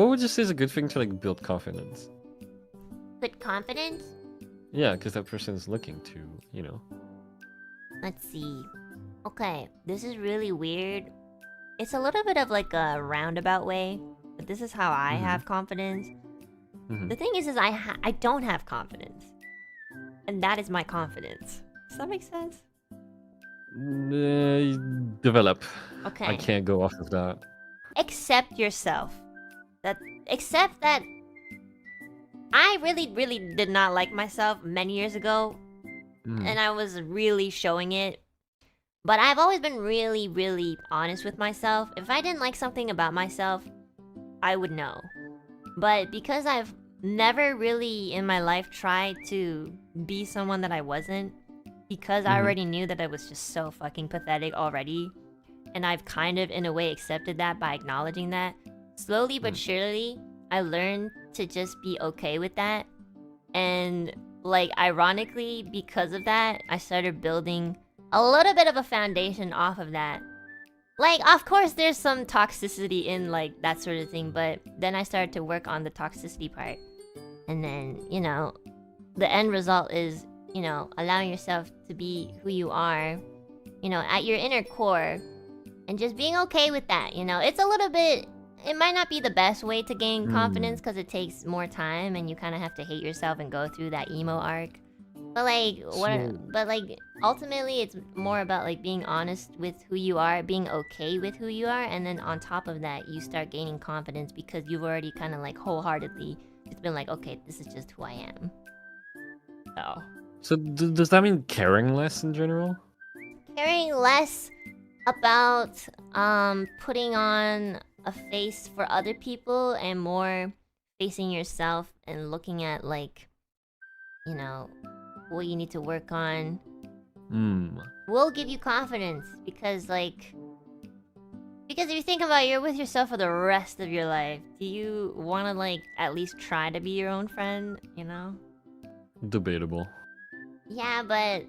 What would you say is a good thing to like build confidence? Good confidence? Yeah, because that person is looking to, you know. Let's see. Okay, this is really weird. It's a little bit of like a roundabout way, but this is how I have confidence. The thing is I don't have confidence. And that is my confidence. Does that make sense? Develop. Okay. I can't go off of that. Accept yourself. Accept that I really did not like myself many years ago. And I was really showing it. But I've always been really honest with myself. If I didn't like something about myself, I would know. But because I've never really in my life tried to be someone that I wasn't, because I already knew that I was just so fucking pathetic already, and I've kind of in a way accepted that by acknowledging that, slowly but surely, I learned to just be okay with that. And like ironically, because of that, I started building a little bit of a foundation off of that. Like, of course, there's some toxicity in, like, that sort of thing, but then I started to work on the toxicity part. And then, you know, the end result is, you know, allowing yourself to be who you are, you know, at your inner core, and just being okay with that, you know? It's a little bit... It might not be the best way to gain confidence, because it takes more time, and you kind of have to hate yourself and go through that emo arc. But like, ultimately it's more about like being honest with who you are, being okay with who you are, and then on top of that, you start gaining confidence because you've already kind of like wholeheartedly just been like, okay, this is just who I am. So does that mean caring less in general? Caring less about putting on a face for other people and more facing yourself and looking at like, you know, what you need to work on will give you confidence, because like, because if you think about it, you're with yourself for the rest of your life. Do you want to like at least try to be your own friend, you know? Debatable. Yeah, but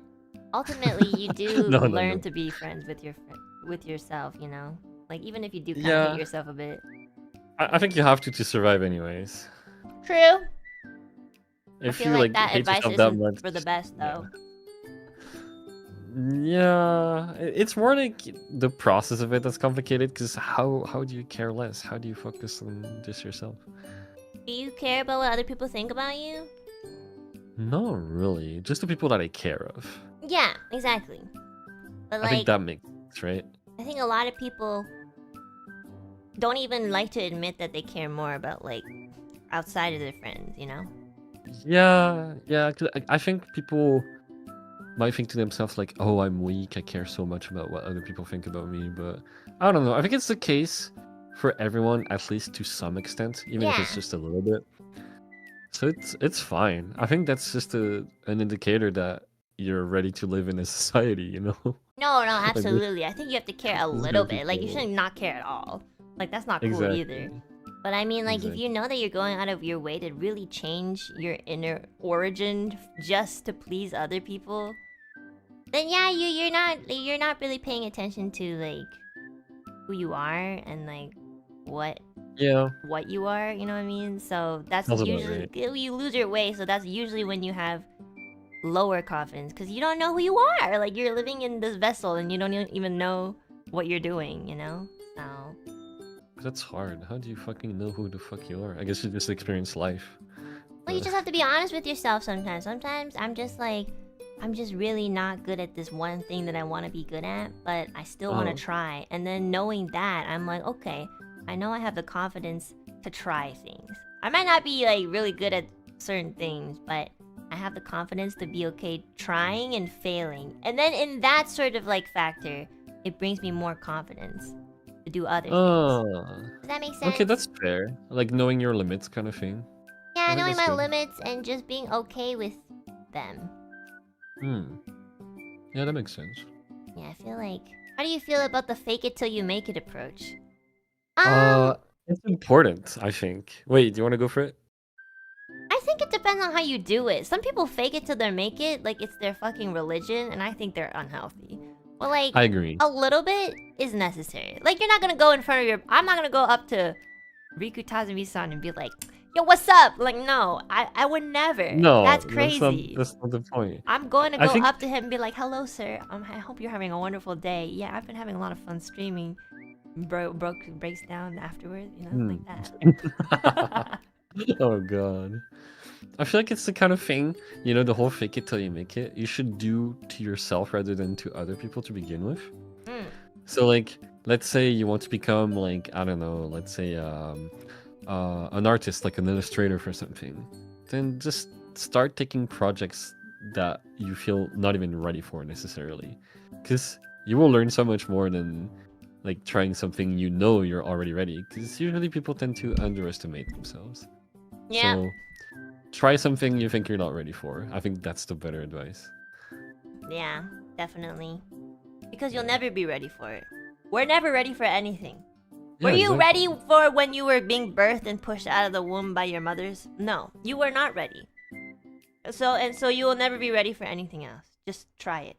ultimately you do learn to be friends with yourself, you know? Like even if you do kind of hate yourself a bit. I think you have to survive anyways. True. If I feel you like that hate advice yourself isn't that much, for the best though. Yeah, it's more like the process of it that's complicated, because how do you care less? How do you focus on just yourself? Do you care about what other people think about you? Not really, just the people that I care of. Yeah, exactly. But like, I think that makes sense, right? I think a lot of people don't even like to admit that they care more about like outside of their friends, you know? Yeah, 'cause I think people might think to themselves like, oh, I'm weak, I care so much about what other people think about me, but I don't know. I think it's the case for everyone, at least to some extent, even if it's just a little bit. So it's fine. I think that's just an indicator that you're ready to live in a society, you know? No, Like, absolutely. I think you have to care a little bit. Like, you shouldn't not care at all. Like, that's not cool either. But I mean, like, if you know that you're going out of your way to really change your inner origin just to please other people, then yeah, you're not really paying attention to like who you are and like what you are, you know what I mean? So that's usually you lose your way, so that's usually when you have lower confidence, because you don't know who you are. Like, you're living in this vessel and you don't even know what you're doing, you know? So that's hard. How do you fucking know who the fuck you are? I guess you just experience life. Well, you just have to be honest with yourself sometimes. Sometimes I'm just like, I'm just really not good at this one thing that I want to be good at, but I still want to try. And then knowing that, I'm like, okay, I know I have the confidence to try things. I might not be like really good at certain things, but I have the confidence to be okay trying and failing. And then in that sort of like factor, it brings me more confidence to do other things. Does that make sense? Okay, that's fair. Like knowing your limits kind of thing. Yeah, knowing my limits and just being okay with them. Yeah, that makes sense. Yeah, I feel like... How do you feel about the fake it till you make it approach? It's important, I think. Wait, do you want to go for it? I think it depends on how you do it. Some people fake it till they make it, like it's their fucking religion, and I think they're unhealthy. Well, like, I agree. A little bit is necessary. Like, you're not gonna go in front of your... I'm not gonna go up to Riku Tazumi-san and be like, yo, what's up? Like, no, I would never. No, That's crazy. That's not the point. I'm going to go I think up to him and be like, hello, sir. I hope you're having a wonderful day. Yeah, I've been having a lot of fun streaming. Breaks down afterwards, you know, like that. Oh god. I feel like it's the kind of thing, you know, the whole fake it till you make it, you should do to yourself rather than to other people to begin with. So like, let's say you want to become like, I don't know, let's say an artist, like an illustrator for something. Then just start taking projects that you feel not even ready for necessarily. Because you will learn so much more than like trying something you know you're already ready. Because usually people tend to underestimate themselves. Yeah. So try something you think you're not ready for. I think that's the better advice. Yeah, definitely. Because you'll never be ready for it. We're never ready for anything. Yeah, Were you exactly. ready for when you were being birthed and pushed out of the womb by your mothers? No, you were not ready. So you will never be ready for anything else. Just try it.